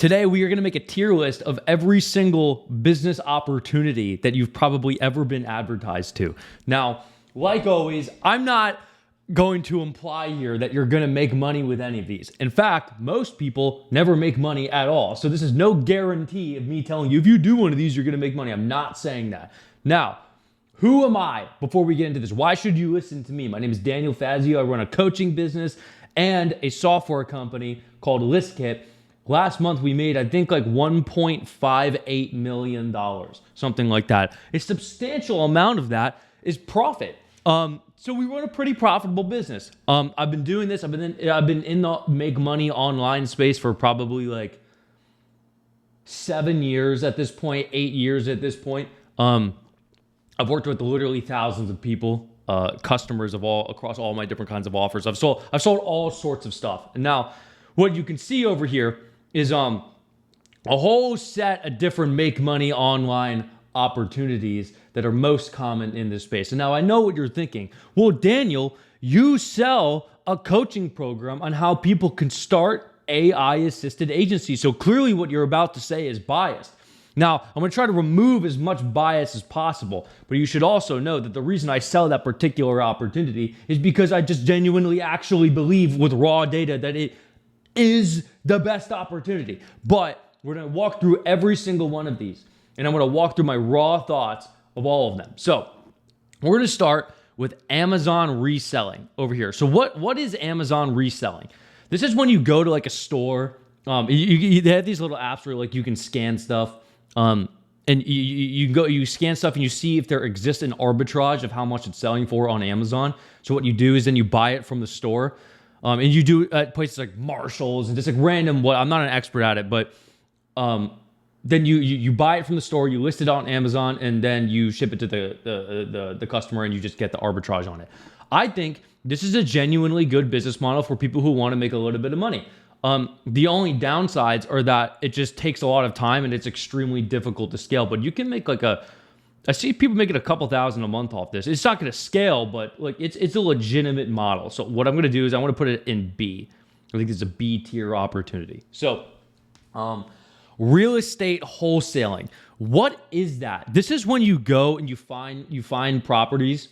Today, we are going to make a tier list of every single business opportunity that you've probably ever been advertised to. Now, like always, I'm not going to imply here that you're going to make money with any of these. In fact, most people never make money at all. So this is no guarantee of me telling you, if you do one of these, you're going to make money. I'm not saying that. Now, who am I before we get into this? Why should you listen to me? My name is Daniel Fazio. I run a coaching business and a software company called ListKit. Last month, we made, I think, like $1.58 million, something like that. A substantial amount of that is profit. So we run a pretty profitable business. I've been doing this. I've been in the make money online space for probably like 7 years at this point, 8 years at this point. I've worked with literally thousands of people, customers of all across all my different kinds of offers. I've sold all sorts of stuff. And now, what you can see over here is a whole set of different make money online opportunities that are most common in this space. And now I know what you're thinking. Well, Daniel, you sell a coaching program on how people can start AI-assisted agencies. So clearly what you're about to say is biased. Now, I'm going to try to remove as much bias as possible, but you should also know that the reason I sell that particular opportunity is because I just genuinely actually believe with raw data that it is the best opportunity. But we're going to walk through every single one of these, and I'm going to walk through my raw thoughts of all of them. So we're going to start with Amazon reselling over here. So what is Amazon reselling? This is when you go to like a store. They have these little apps where like you can scan stuff. And you scan stuff and you see if there exists an arbitrage of how much it's selling for on Amazon. So what you do is then you buy it from the store. And you do at places like Marshall's and just like random, I'm not an expert at it, but then you buy it from the store, you list it on Amazon, and then you ship it to the customer and you just get the arbitrage on it. I think this is a genuinely good business model for people who want to make a little bit of money. The only downsides are that it just takes a lot of time and it's extremely difficult to scale, but you can make like I see people making a couple thousand a month off this. It's not going to scale, but like it's a legitimate model. So what I'm going to do is I want to put it in B. I think it's a B tier opportunity. So, real estate wholesaling. What is that? This is when you go and you find properties,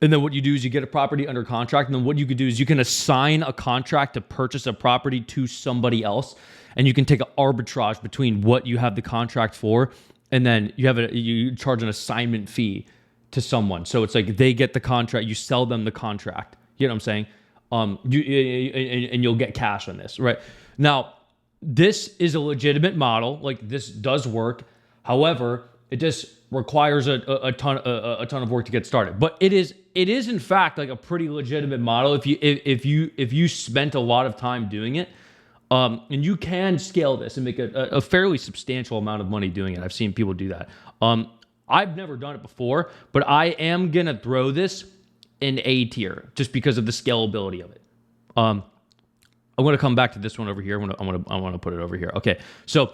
and then what you do is you get a property under contract, and then what you could do is you can assign a contract to purchase a property to somebody else, and you can take an arbitrage between what you have the contract for, and then you charge an assignment fee to someone. So it's like they get the contract, you sell them the contract. You know what I'm saying? And you'll get cash on this, right? Now, this is a legitimate model. Like this does work. However, it just requires a ton of work to get started. But it is in fact like a pretty legitimate model if you spent a lot of time doing it. And you can scale this and make a fairly substantial amount of money doing it. I've seen people do that. I've never done it before, but I am gonna throw this in A tier just because of the scalability of it. I'm gonna come back to this one over here. I want to put it over here. Okay, so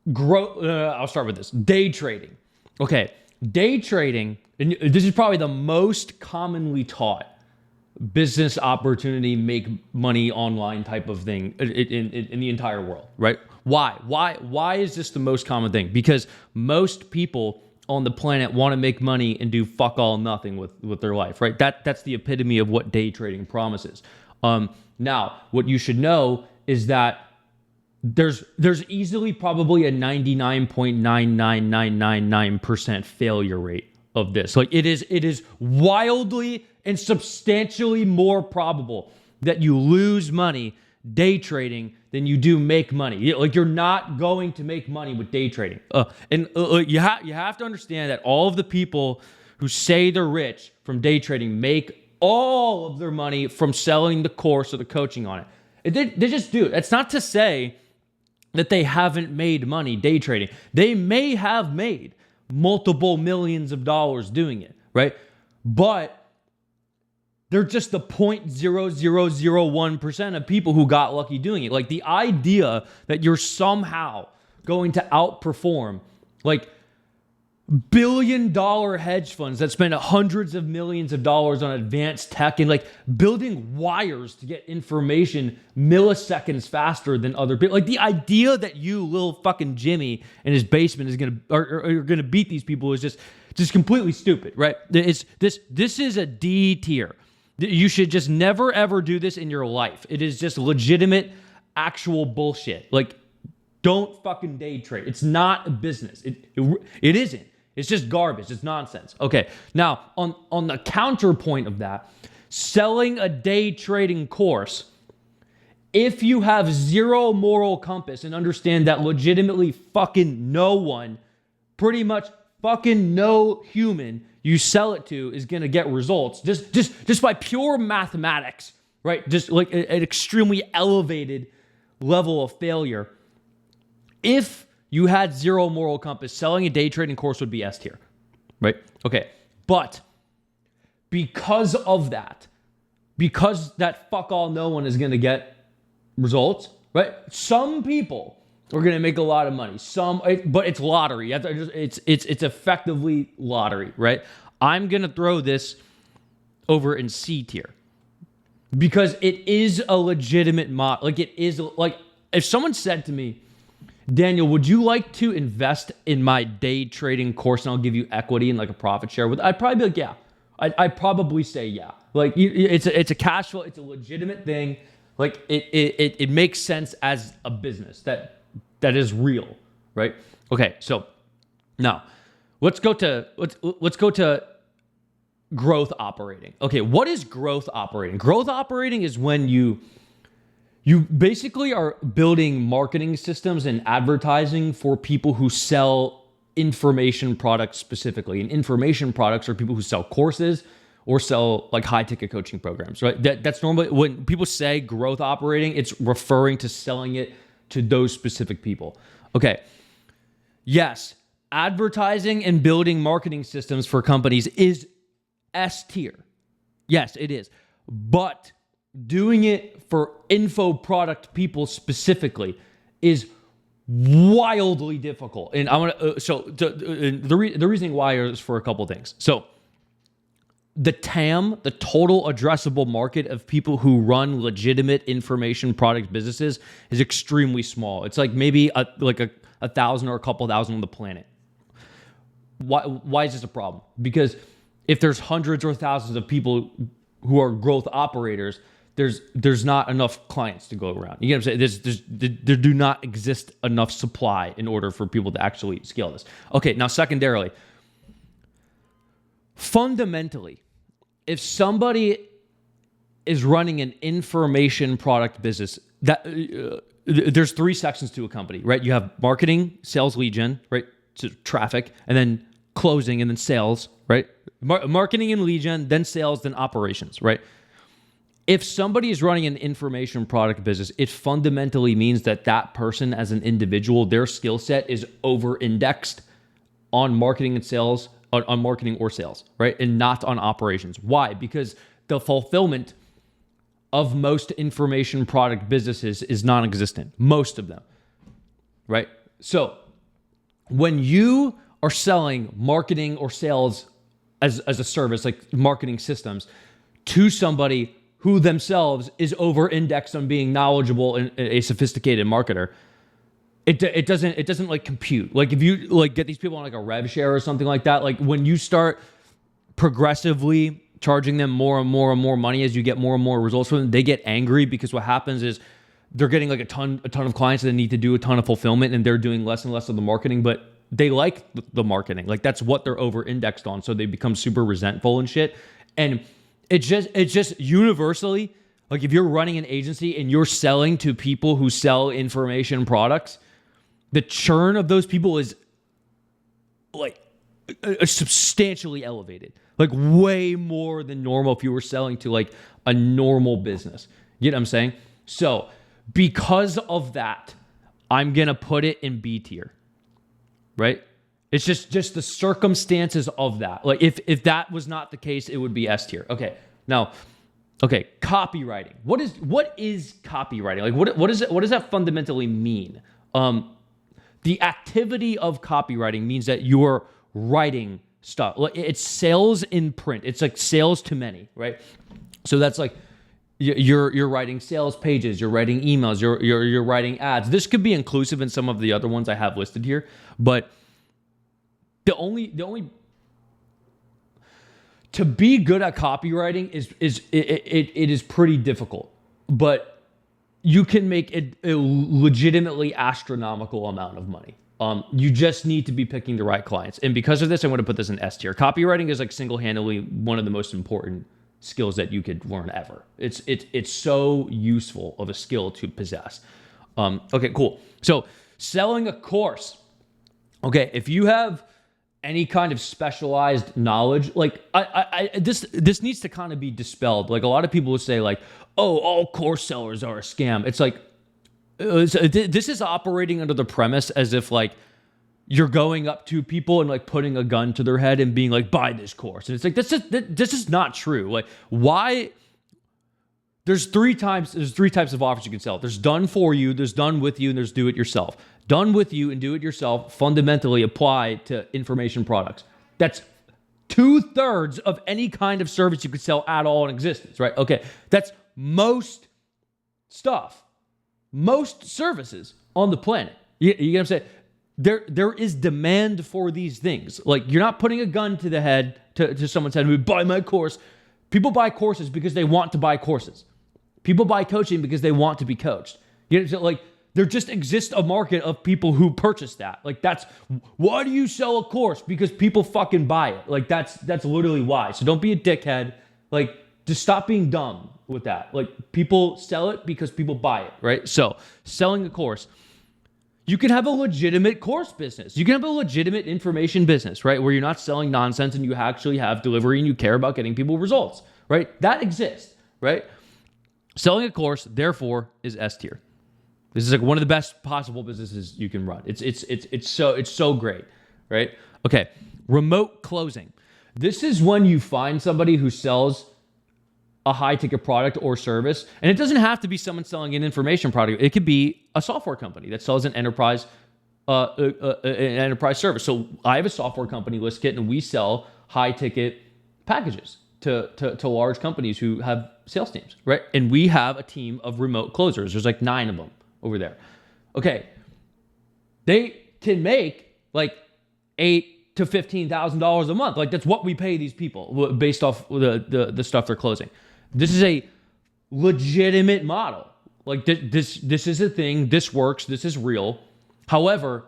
I'll start with this. Day trading. Okay, day trading, and this is probably the most commonly taught business opportunity, make money online type of thing in the entire world, right? Why is this the most common thing? Because most people on the planet want to make money and do fuck all nothing with their life, right? That's the epitome of what day trading promises. Now, what you should know is that there's easily probably a 99.99999% failure rate of this. Like it is wildly and substantially more probable that you lose money day trading than you do make money. Like you're not going to make money with day trading. You have to understand that all of the people who say they're rich from day trading make all of their money from selling the course or the coaching on it. They just do. That's not to say that they haven't made money day trading. They may have made multiple millions of dollars doing it, right? But they're just the 0.0001% of people who got lucky doing it. Like the idea that you're somehow going to outperform, like billion-dollar hedge funds that spend hundreds of millions of dollars on advanced tech and like building wires to get information milliseconds faster than other people. Like the idea that you, little fucking Jimmy in his basement, is gonna beat these people is just completely stupid, right? This is a D tier. You should just never ever do this in your life. It is just legitimate, actual bullshit. Like, don't fucking day trade. It's not a business. It isn't. It's just garbage. It's nonsense. Okay, now on the counterpoint of that, selling a day trading course, if you have zero moral compass and understand that legitimately fucking no one, pretty much fucking no human you sell it to is gonna get results just by pure mathematics, right? Just like an extremely elevated level of failure. If you had zero moral compass, selling a day trading course would be S tier, right? Okay, but because that fuck all no one is gonna get results, right? Some people are gonna make a lot of money. But it's lottery. It's effectively lottery, right? I'm gonna throw this over in C tier because it is a legitimate mod. Like it is like if someone said to me, Daniel, would you like to invest in my day trading course and I'll give you equity and like a profit share? I'd probably be like, yeah. I'd probably say yeah. Like it's a cash flow. It's a legitimate thing. Like it makes sense as a business that is real, right? Okay, so now let's go to growth operating. Okay, what is growth operating? Growth operating is when you basically are building marketing systems and advertising for people who sell information products specifically. And information products are people who sell courses or sell like high ticket coaching programs, right? That's normally when people say growth operating, it's referring to selling it to those specific people. Okay. Yes, advertising and building marketing systems for companies is S tier. Yes, it is. But doing it for info product people specifically is wildly difficult. And I want to, the reasoning why is for a couple things. So the TAM, the total addressable market of people who run legitimate information product businesses is extremely small. It's like maybe a 1,000 or a couple thousand on the planet. Why is this a problem? Because if there's hundreds or thousands of people who are growth operators, there's not enough clients to go around. You get what I'm saying? There do not exist enough supply in order for people to actually scale this. Okay, now secondarily, fundamentally, if somebody is running an information product business, that there's three sections to a company, right? You have marketing, sales, lead gen, right? So traffic, and then closing, and then sales, right? Marketing and lead gen, then sales, then operations, right? If somebody is running an information product business, it fundamentally means that person as an individual, their skill set is over-indexed on marketing and sales, on marketing or sales, right? And not on operations. Why? Because the fulfillment of most information product businesses is non-existent. Most of them, right? So when you are selling marketing or sales as a service, like marketing systems, to somebody who themselves is over-indexed on being knowledgeable and a sophisticated marketer, it doesn't like compute. Like if you like get these people on like a rev share or something like that, like when you start progressively charging them more and more and more money as you get more and more results from them, they get angry because what happens is they're getting like a ton of clients that need to do a ton of fulfillment and they're doing less and less of the marketing, but they like the marketing. Like that's what they're over-indexed on. So they become super resentful and shit. And it's just universally, like if you're running an agency and you're selling to people who sell information products, the churn of those people is like substantially elevated, like way more than normal if you were selling to like a normal business. You know what I'm saying? So because of that, I'm going to put it in B tier, right? It's just the circumstances of that. Like if that was not the case, it would be S tier. Okay. Now, okay, copywriting. What is copywriting? Like what does that fundamentally mean? The activity of copywriting means that you are writing stuff. Like it's sales in print. It's like sales to many, right? So that's like you're writing sales pages, you're writing emails, you're writing ads. This could be inclusive in some of the other ones I have listed here, but the only to be good at copywriting is pretty difficult, but you can make a legitimately astronomical amount of money. You just need to be picking the right clients. And because of this, I'm going to put this in S tier. Copywriting is like single-handedly one of the most important skills that you could learn ever. It's so useful of a skill to possess. Okay, cool. So selling a course. Okay, if you have any kind of specialized knowledge, like this needs to kind of be dispelled. Like a lot of people will say like, oh, all course sellers are a scam. It's like, this is operating under the premise as if like you're going up to people and like putting a gun to their head and being like, buy this course. And it's like, this is not true. Like why? There's three types of offers you can sell. There's done for you, there's done with you, and there's do it yourself. Done with you and do it yourself fundamentally apply to information products. That's 2/3 of any kind of service you could sell at all in existence, right? Okay, that's most stuff, most services on the planet. You get what I'm saying? There is demand for these things. Like you're not putting a gun to the head to someone's head and buy my course. People buy courses because they want to buy courses. People buy coaching because they want to be coached. You know, like there just exists a market of people who purchase that. Like that's why do you sell a course? Because people fucking buy it. Like that's literally why. So don't be a dickhead. Like just stop being dumb with that. Like people sell it because people buy it, right? So selling a course. You can have a legitimate course business. You can have a legitimate information business, right? Where you're not selling nonsense and you actually have delivery and you care about getting people results, right? That exists, right? Selling a course, therefore, is S tier. This is like one of the best possible businesses you can run. It's so great, right? Okay, remote closing. This is when you find somebody who sells a high ticket product or service. And it doesn't have to be someone selling an information product. It could be a software company that sells an enterprise service. So I have a software company, ListKit, and we sell high ticket packages to large companies who have sales teams, right? And we have a team of remote closers. There's like 9 of them over there. Okay. They can make like $8,000 to $15,000 a month. Like that's what we pay these people based off the stuff they're closing. This is a legitimate model. Like this is a thing. This works. This is real. However,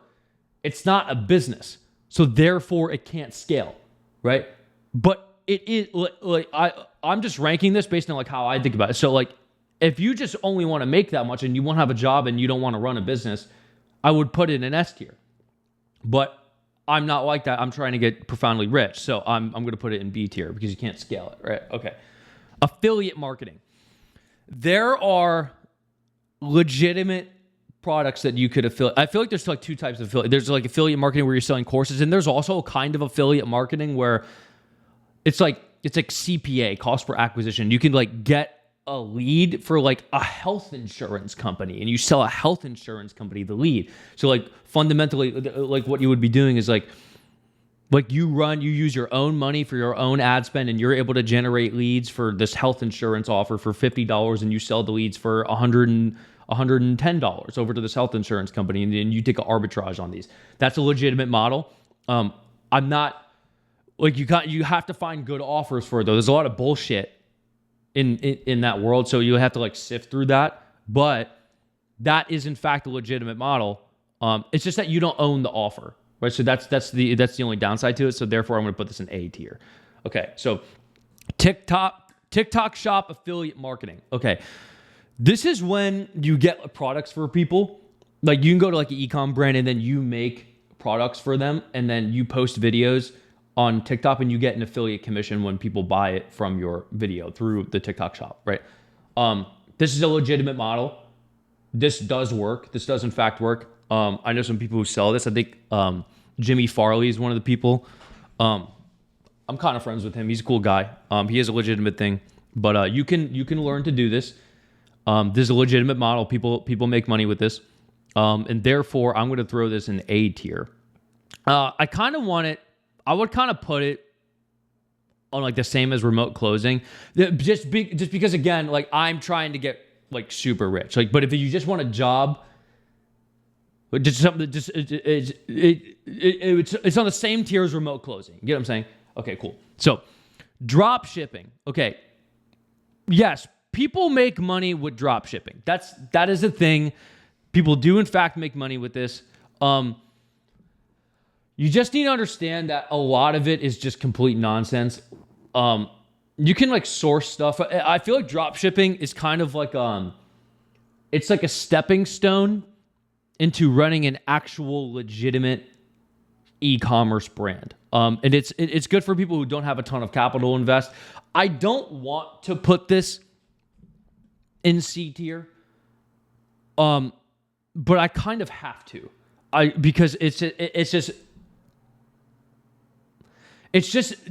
it's not a business, so therefore it can't scale, right? But it is like I'm just ranking this based on like how I think about it. So like if you just only want to make that much and you won't have a job and you don't want to run a business, I would put it in S tier. But I'm not like that. I'm trying to get profoundly rich. So I'm going to put it in B tier because you can't scale it, right? Okay. Affiliate marketing. There are legitimate products that you could affiliate. I feel like there's like 2 types of affiliate. There's like affiliate marketing where you're selling courses, and there's also a kind of affiliate marketing where it's like CPA, cost per acquisition. You can like get a lead for like a health insurance company, and you sell a health insurance company the lead. So like fundamentally, like what you would be doing is like you use your own money for your own ad spend, and you're able to generate leads for this health insurance offer for $50, and you sell the leads for $110 over to this health insurance company, and then you take an arbitrage on these. That's a legitimate model. I'm not like you have to find good offers for it though. There's a lot of bullshit in that world, so you have to like sift through that. But that is in fact a legitimate model. It's just that you don't own the offer, right? So that's the only downside to it. So therefore, I'm going to put this in A tier. Okay, so TikTok Shop affiliate marketing. Okay, this is when you get products for people. Like you can go to like an e-com brand and then you make products for them, and then you post videos on TikTok and you get an affiliate commission when people buy it from your video through the TikTok shop, right? This is a legitimate model. This does work. This does in fact work. I know some people who sell this. I think Jimmy Farley is one of the people. I'm kind of friends with him. He's a cool guy. He has a legitimate thing, but you can learn to do this. This is a legitimate model. People make money with this, and therefore I'm going to throw this in A tier. I kind of want it. I would kind of put it on like the same as remote closing, just because again, like I'm trying to get like super rich. Like, but if you just want a job, just something that just it's on the same tier as remote closing. You get what I'm saying? Okay, cool. So drop shipping. Okay. Yes, people make money with drop shipping. That is a thing. People do in fact make money with this. You just need to understand that a lot of it is just complete nonsense. You can like source stuff. I feel like drop shipping is kind of like it's like a stepping stone into running an actual legitimate e-commerce brand. And it's good for people who don't have a ton of capital to invest. I don't want to put this in C tier. But I kind of have to. Because it's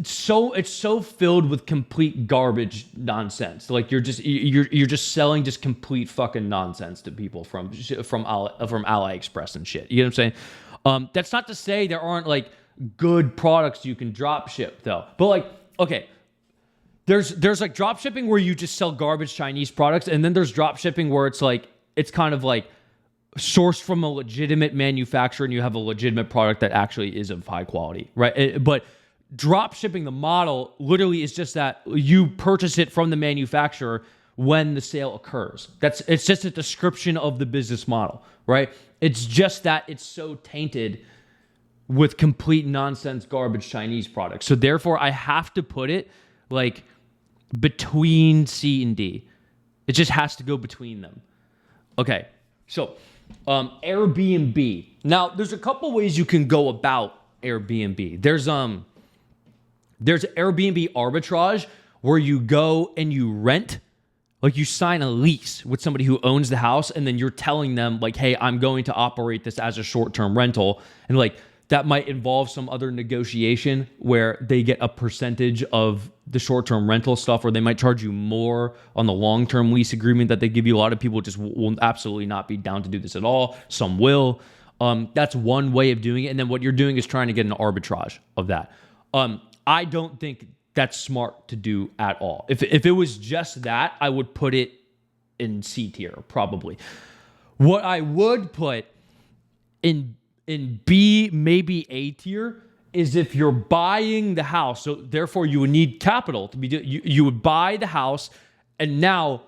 so filled with complete garbage nonsense. Like you're just selling just complete fucking nonsense to people from AliExpress and shit. You know what I'm saying? That's not to say there aren't like good products you can drop ship though. But like, okay, there's like drop shipping where you just sell garbage Chinese products, and then there's drop shipping where it's kind of like sourced from a legitimate manufacturer and you have a legitimate product that actually is of high quality, right? But drop shipping, the model literally is just that you purchase it from the manufacturer when the sale occurs. It's just a description of the business model, right? It's just that it's so tainted with complete nonsense garbage Chinese products. So therefore I have to put it like between C and D. It just has to go between them. Okay. So Airbnb. Now there's a couple ways you can go about Airbnb. There's Airbnb arbitrage where you go and you rent, like you sign a lease with somebody who owns the house, and then you're telling them like, hey, I'm going to operate this as a short-term rental. And like that might involve some other negotiation where they get a percentage of the short-term rental stuff, or they might charge you more on the long-term lease agreement that they give you. A lot of people just will absolutely not be down to do this at all. Some will. That's one way of doing it. And then what you're doing is trying to get an arbitrage of that. I don't think that's smart to do at all. If it was just that, I would put it in C tier, probably. What I would put in B, maybe A tier, is if you're buying the house. So therefore, you would need capital to be. You would buy the house, and now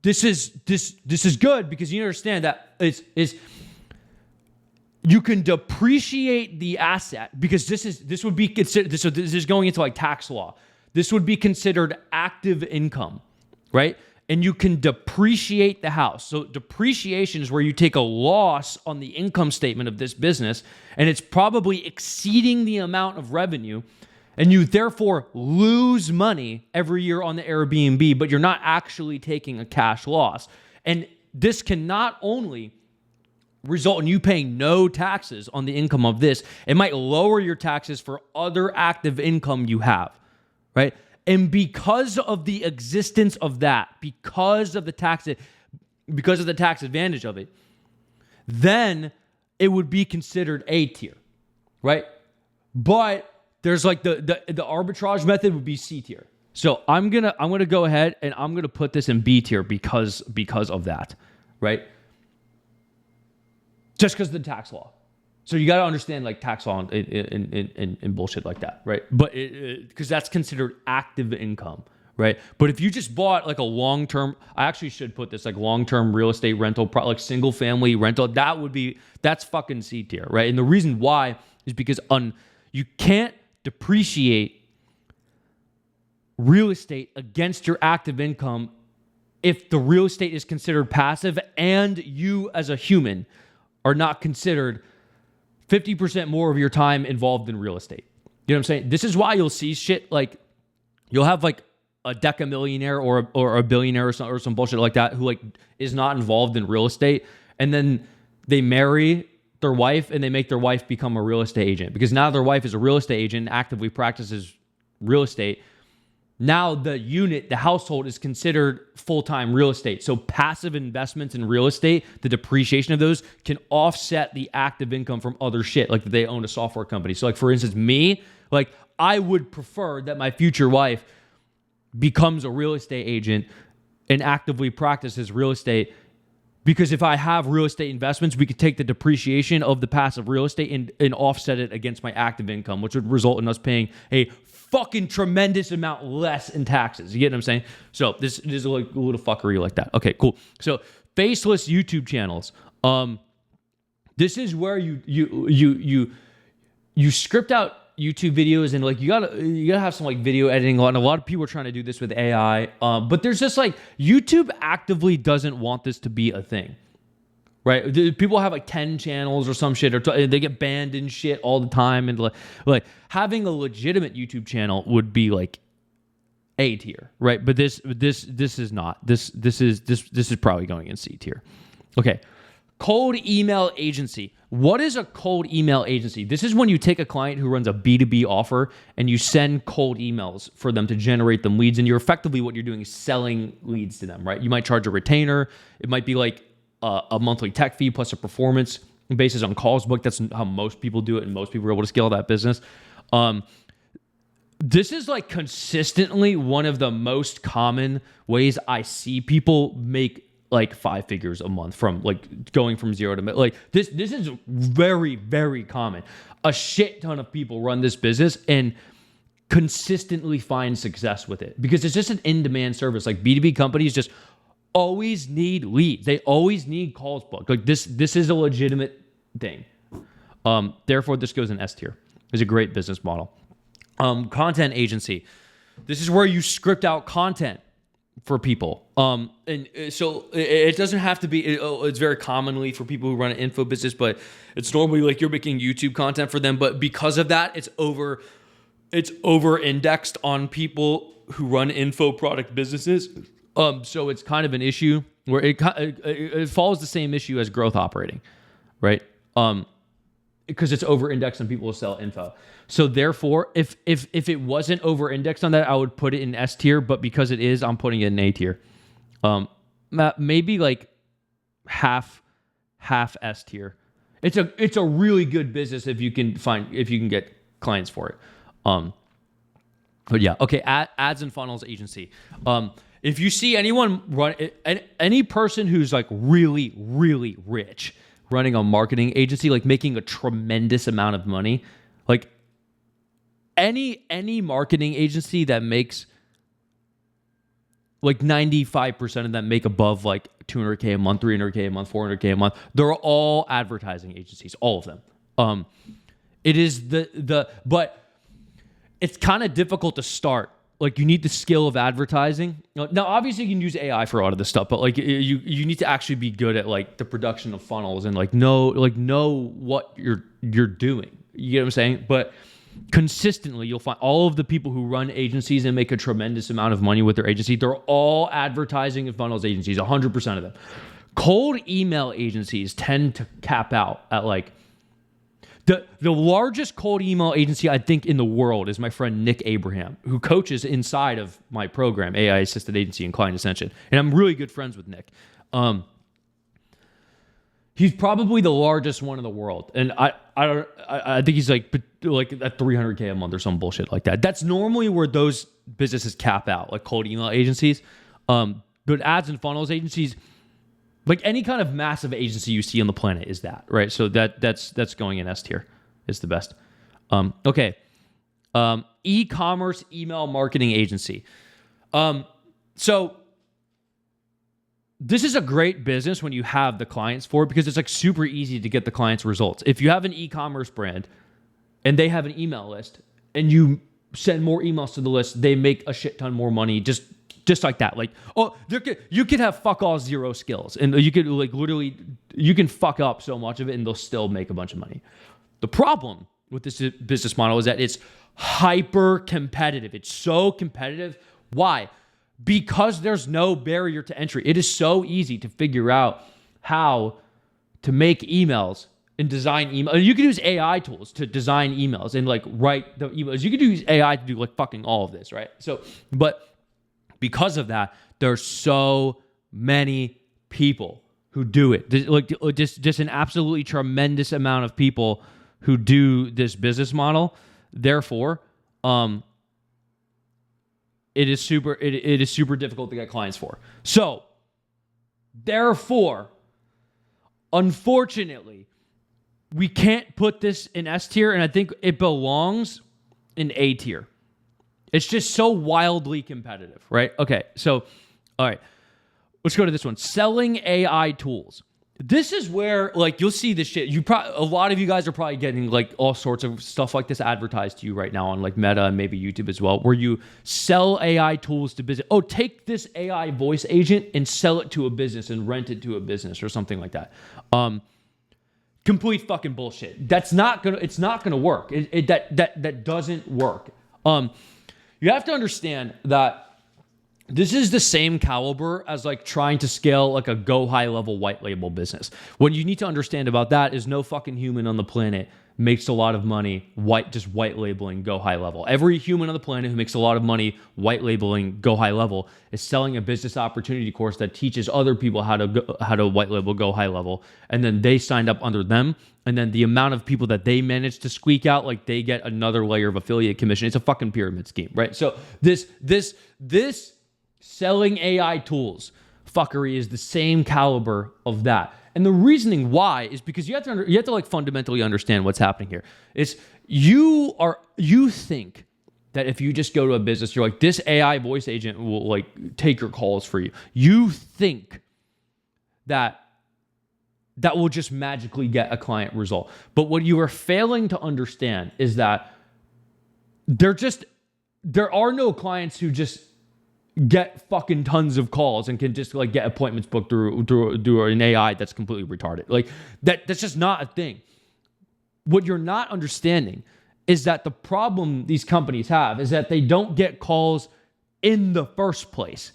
this is good because you understand that is. You can depreciate the asset because this would be considered. So this is going into like tax law. This would be considered active income, right? And you can depreciate the house. So depreciation is where you take a loss on the income statement of this business, and it's probably exceeding the amount of revenue, and you therefore lose money every year on the Airbnb, but you're not actually taking a cash loss. And this can not only result in you paying no taxes on the income of this, it might lower your taxes for other active income you have, right? And because of the existence of that, because of the tax advantage of it, then it would be considered A tier, right? But there's like the arbitrage method would be C tier. So I'm gonna go ahead and I'm gonna put this in B tier because of that, right? Just because of the tax law. So you got to understand like tax law and bullshit like that, right? But because that's considered active income, right? But if you just bought like a long-term, I actually should put this like long-term real estate rental, like single family rental, that's fucking C tier, right? And the reason why is because you can't depreciate real estate against your active income if the real estate is considered passive and you as a human are not considered 50% more of your time involved in real estate. You know what I'm saying? This is why you'll see shit like you'll have like a decamillionaire or a billionaire or some bullshit like that who like is not involved in real estate, and then they marry their wife and they make their wife become a real estate agent because now their wife is a real estate agent, actively practices real estate. Now the household is considered full-time real estate. So passive investments in real estate, the depreciation of those can offset the active income from other shit, like that they own a software company. So like for instance, me, Like, I would prefer that my future wife becomes a real estate agent and actively practices real estate, because if I have real estate investments, we could take the depreciation of the passive real estate and offset it against my active income, which would result in us paying a fucking tremendous amount less in taxes. You get what I'm saying? So this is like a little fuckery like that. Okay, cool. So faceless YouTube channels. This is where you script out YouTube videos, and like you gotta have some like video editing on. A lot of people are trying to do this with AI, but there's just like YouTube actively doesn't want this to be a thing, right? People have like 10 channels or some shit, or they get banned and shit all the time, and like having a legitimate YouTube channel would be like A tier, right? But this is not. This is probably going in C tier. Okay. Cold email agency. What is a cold email agency? This is when you take a client who runs a B2B offer and you send cold emails for them to generate them leads. And you're effectively, what you're doing is selling leads to them, right? You might charge a retainer. It might be like a monthly tech fee plus a performance basis on calls booked. That's how most people do it, and most people are able to scale that business. This is like consistently one of the most common ways I see people make like 5 figures a month from like going from zero to like this is very, very common. A shit ton of people run this business and consistently find success with it because it's just an in-demand service. Like B2B companies just always need leads. They always need calls booked. Like this is a legitimate thing. Therefore this goes in S tier. It's a great business model. Content agency. This is where you script out content for people. And so it doesn't have to be, it's very commonly for people who run an info business, but it's normally like you're making YouTube content for them. But because of that, it's over indexed on people who run info product businesses. So it's kind of an issue where it follows the same issue as growth operating, right? Because it's over indexed on people who sell info. So therefore, if it wasn't over indexed on that, I would put it in S tier, but because it is, I'm putting it in A tier. Maybe like half S tier. It's a really good business if you can get clients for it. But yeah, okay, ads and funnels agency. If you see anyone any person who's like really, really rich running a marketing agency, like making a tremendous amount of money, like any marketing agency that makes like 95% of them make above like $200K a month, $300K a month, $400K a month, they're all advertising agencies, all of them. It is but it's kind of difficult to start. Like you need the skill of advertising. Now, obviously you can use AI for a lot of this stuff, but like you need to actually be good at like the production of funnels and like know what you're doing. You get what I'm saying? But consistently, you'll find all of the people who run agencies and make a tremendous amount of money with their agency, they're all advertising and funnels agencies, 100% of them. Cold email agencies tend to cap out at like the largest cold email agency I think in the world is my friend Nick Abraham, who coaches inside of my program, AI Assisted Agency and Client Ascension. And I'm really good friends with Nick. He's probably the largest one in the world. And I think he's like at $300K a month or some bullshit like that. That's normally where those businesses cap out, like cold email agencies. But ads and funnels agencies, like any kind of massive agency you see on the planet is that, right? So that's going in S tier. It's the best. Okay. E-commerce email marketing agency. So this is a great business when you have the clients for it because it's like super easy to get the clients results. If you have an e-commerce brand and they have an email list and you send more emails to the list, they make a shit ton more money just like that. Like, you could have fuck all zero skills and you could like literally, you can fuck up so much of it and they'll still make a bunch of money. The problem with this business model is that it's hyper competitive. It's so competitive. Why? Because there's no barrier to entry. It is so easy to figure out how to make emails and design emails. You can use AI tools to design emails and like write the emails. You can use AI to do like fucking all of this, right? So, but because of that, there's so many people who do it. Just an absolutely tremendous amount of people who do this business model Therefore, it is super difficult to get clients for. So, therefore, unfortunately, we can't put this in S tier, and I think it belongs in A tier. It's just so wildly competitive, right? Okay, so, all right, let's go to this one. Selling AI tools. This is where, like, you'll see this shit. A lot of you guys are probably getting, like, all sorts of stuff like this advertised to you right now on, like, Meta and maybe YouTube as well, where you sell AI tools to business. Oh, take this AI voice agent and sell it to a business and rent it to a business or something like that. Complete fucking bullshit. It's not gonna work. That doesn't work. You have to understand that this is the same caliber as like trying to scale like a go high level white label business. What you need to understand about that is no fucking human on the planet makes a lot of money just white labeling go high level. Every human on the planet who makes a lot of money white labeling go high level is selling a business opportunity course that teaches other people how to white label go high level, and then they signed up under them, and then the amount of people that they manage to squeak out, like they get another layer of affiliate commission. It's a fucking pyramid scheme, right? So this selling AI tools fuckery is the same caliber of that. And the reasoning why is because you have to like fundamentally understand what's happening here. It's you think that if you just go to a business, you're like, this AI voice agent will like take your calls for you. You think that will just magically get a client result. But what you are failing to understand is that there are no clients who just get fucking tons of calls and can just like get appointments booked through an AI that's completely retarded. Like that's just not a thing. What you're not understanding is that the problem these companies have is that they don't get calls in the first place.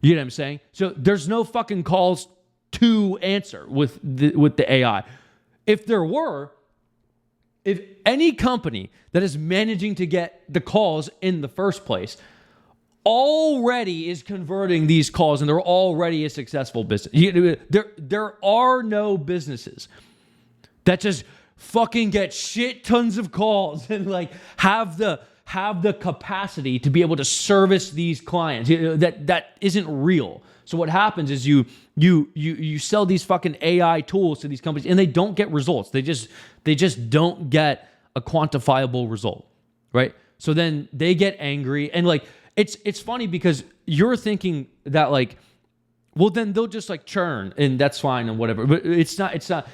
You know what I'm saying? So there's no fucking calls to answer with the AI. If any company that is managing to get the calls in the first place already is converting these calls and they're already a successful business. There are no businesses that just fucking get shit tons of calls and like have the capacity to be able to service these clients. That isn't real. So what happens is you sell these fucking AI tools to these companies and they don't get results. They just don't get a quantifiable result, right? So then they get angry and like it's funny because you're thinking that like, well then they'll just like churn and that's fine and whatever. But it's not.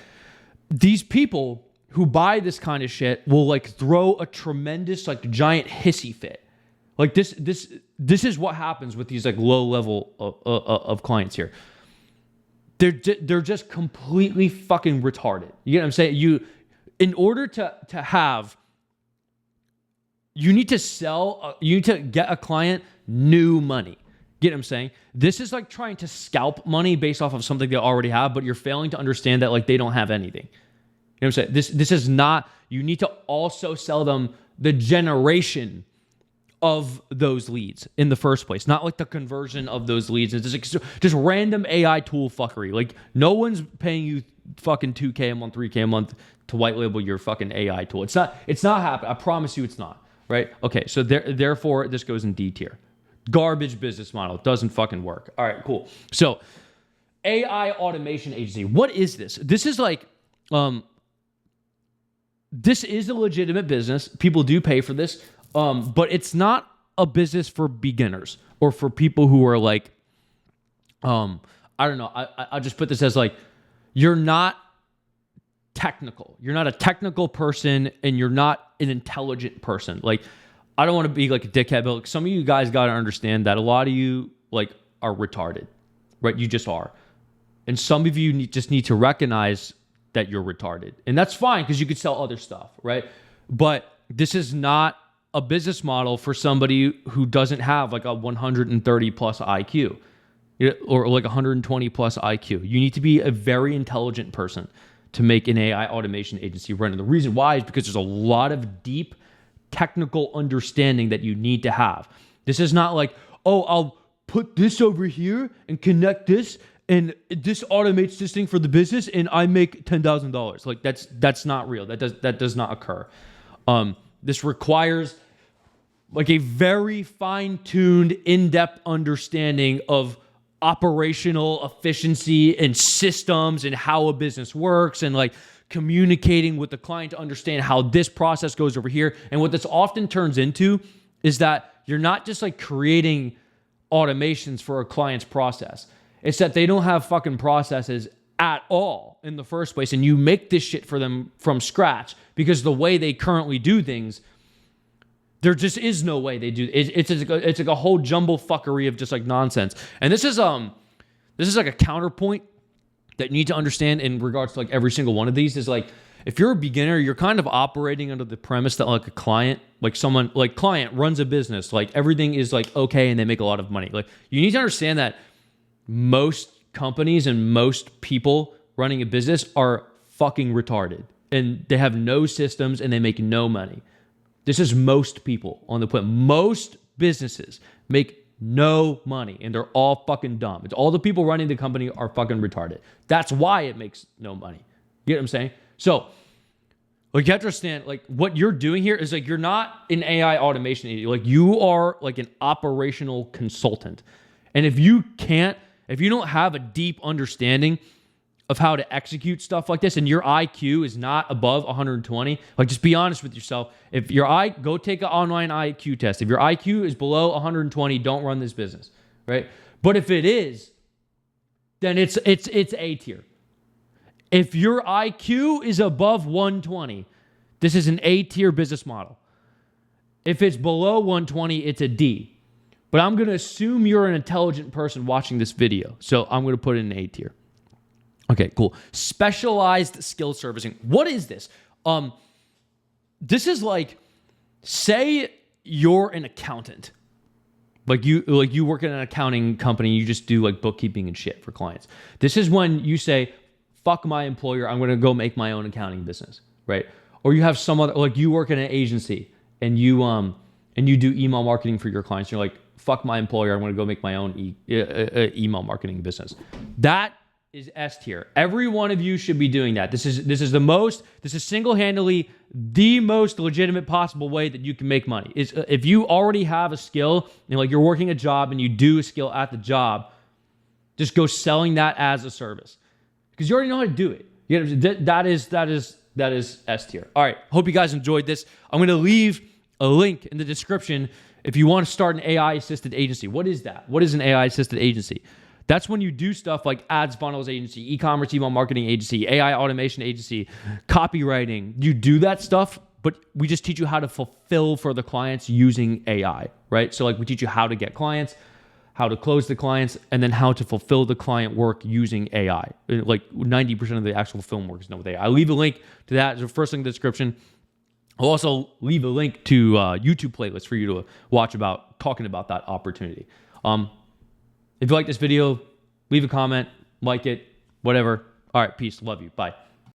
These people who buy this kind of shit will like throw a tremendous like giant hissy fit. Like this is what happens with these like low level of clients here. They're just completely fucking retarded. You know what I'm saying? In order to have, you need to get a client new money. Get what I'm saying? This is like trying to scalp money based off of something they already have, but you're failing to understand that like they don't have anything. You know what I'm saying? This is not, you need to also sell them the generation of those leads in the first place, not like the conversion of those leads. It's just random AI tool fuckery. Like no one's paying you fucking $2K a month, $3K a month to white label your fucking AI tool. It's not happening. I promise you it's not. Right? Okay, so therefore this goes in D tier. Garbage business model. Doesn't fucking work. All right, cool. So AI automation agency. What is this? This is like, this is a legitimate business. People do pay for this, but it's not a business for beginners or for people who are like, I don't know. I'll just put this as like, you're not technical. You're not a technical person and you're not an intelligent person. Like, I don't want to be like a dickhead, but like, some of you guys got to understand that a lot of you like are retarded, right? You just are. And some of you just need to recognize that you're retarded. And that's fine because you could sell other stuff, right? But this is not a business model for somebody who doesn't have like a 130 plus IQ or like 120 plus IQ. You need to be a very intelligent person to make an AI automation agency run. And the reason why is because there's a lot of deep technical understanding that you need to have. This is not like, oh, I'll put this over here and connect this and this automates this thing for the business and I make $10,000. Like that's not real. That does not occur. This requires like a very fine-tuned, in-depth understanding of operational efficiency and systems and how a business works, and like communicating with the client to understand how this process goes over here. And what this often turns into is that you're not just like creating automations for a client's process. It's that they don't have fucking processes at all in the first place, and you make this shit for them from scratch, because the way they currently do things, there just is no way they do. It's like a whole jumble fuckery of just like nonsense. And this is like a counterpoint that you need to understand in regards to like every single one of these. Is like, if you're a beginner, you're kind of operating under the premise that like a client, like someone like client runs a business, like everything is like okay and they make a lot of money. Like, you need to understand that most companies and most people running a business are fucking retarded, and they have no systems and they make no money. This is most people on the planet. Most businesses make no money, and they're all fucking dumb. It's all the people running the company are fucking retarded. That's why it makes no money. You get what I'm saying? So, like, you have to understand, like, what you're doing here is like, you're not an AI automation idiot. Like, you are like an operational consultant. And if you don't have a deep understanding of how to execute stuff like this, and your IQ is not above 120, like, just be honest with yourself. If go take an online IQ test. If your IQ is below 120, don't run this business, right? But if it is, then it's A tier. If your IQ is above 120, this is an A tier business model. If it's below 120, it's a D. But I'm going to assume you're an intelligent person watching this video, so I'm going to put it in A tier. Okay, cool. Specialized skill servicing. What is this? This is like, say you're an accountant. Like you work in an accounting company, you just do like bookkeeping and shit for clients. This is when you say, fuck my employer, I'm going to go make my own accounting business, right? Or you have some other, like you work in an agency and you do email marketing for your clients. You're like, fuck my employer, I'm going to go make my own email marketing business. That is S tier. Every one of you should be doing that. This is single-handedly the most legitimate possible way that you can make money. Is if you already have a skill and like you're working a job and you do a skill at the job, just go selling that as a service, because you already know how to do it. That is S tier. All right. Hope you guys enjoyed this. I'm going to leave a link in the description if you want to start an AI assisted agency. What is that? What is an AI assisted agency? That's when you do stuff like ads funnels agency, e-commerce email marketing agency, AI automation agency, copywriting. You do that stuff, but we just teach you how to fulfill for the clients using AI, right? So like we teach you how to get clients, how to close the clients, and then how to fulfill the client work using AI. Like 90% of the actual film work is done with AI. I'll leave a link to that. It's the first link in the description. I'll also leave a link to YouTube playlist for you to watch about talking about that opportunity. If you like this video, leave a comment, like it, whatever. All right, peace. Love you. Bye.